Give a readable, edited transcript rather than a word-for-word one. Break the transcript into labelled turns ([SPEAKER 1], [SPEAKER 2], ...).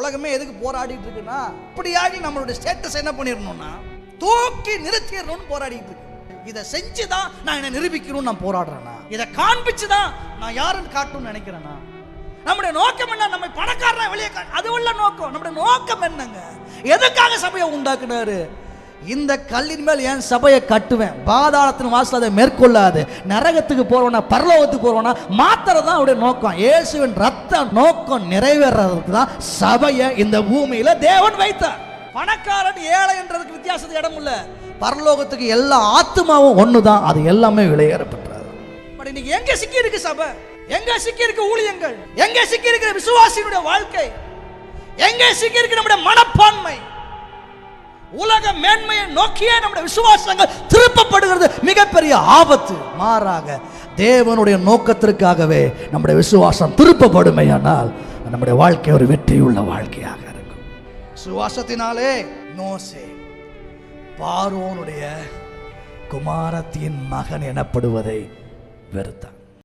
[SPEAKER 1] உலகமே எதுக்கு போராடிட்டு இருக்குன்னா, இப்படியாகி நம்மளுடைய ஸ்டேட்டஸ் என்ன பண்ணிடணும்னா தூக்கி நிறுத்திடணும்னு போராடிட்டு இருக்கு. இதை செஞ்சுதான் நான் என்ன நிரூபிக்கணும்னு நான் போராடுறேன்னா, இதை காண்பிச்சுதான் நான் யாருன்னு காட்டணும்னு நினைக்கிறேன்னா, நம்முடைய நோக்கம் என்ன? நம்ம பணக்காரனா வெளியே அது உள்ள நோக்கம். நம்முடைய நோக்கம் என்னங்க? எதுக்காக சபையை உண்டாக்குனாரு? இந்த கல்லின் மேல் என் சபையை கட்டுவேன், பாதாளத்தின் வாசல் அதை மேற்கொள்ளாது, நரகத்துக்கு போறவனா பரலோகத்துக்கு போறவனா மாத்திரதான் அவருடைய நோக்கம். இயேசுவின் ரத்த நோக்கம் நிறைவேறதுக்கு தான் சபையை இந்த பூமியில தேவன் வைத்தார். பணக்காரன் ஏழை என்றதுக்கு வித்தியாசத்துக்கு இடம் இல்ல. பரலோகத்துக்கு எல்லா ஆத்மாவும் ஒண்ணுதான், அது எல்லாமே விலையேறப்பட்டது. பட் இன்னைக்கு எங்க சிக்கி இருக்கு சபை? எங்க சிக்கி இருக்கு ஊழியங்கள்? எங்க சிக்கி இருக்கிற விசுவாசியினுடைய வாழ்க்கை? எங்க சிக்கி இருக்கு நம்முடைய மனப்பான்மை? உலக மேன்மையை நோக்கியே நம்முடைய விசுவாசங்கள் திருப்பப்படுகிறது மிகப்பெரிய ஆபத்து. மாறாக தேவனுடைய நோக்கத்திற்காகவே நம்முடைய விசுவாசம் திருப்பப்படுமையானால் நம்முடைய வாழ்க்கை ஒரு வெற்றியுள்ள வாழ்க்கையாக இருக்கும். விசுவாசத்தினாலே மோசே பார்வோனுடைய குமாரத்தின் மகன் எனப்படுவதை வெறுத்தான்.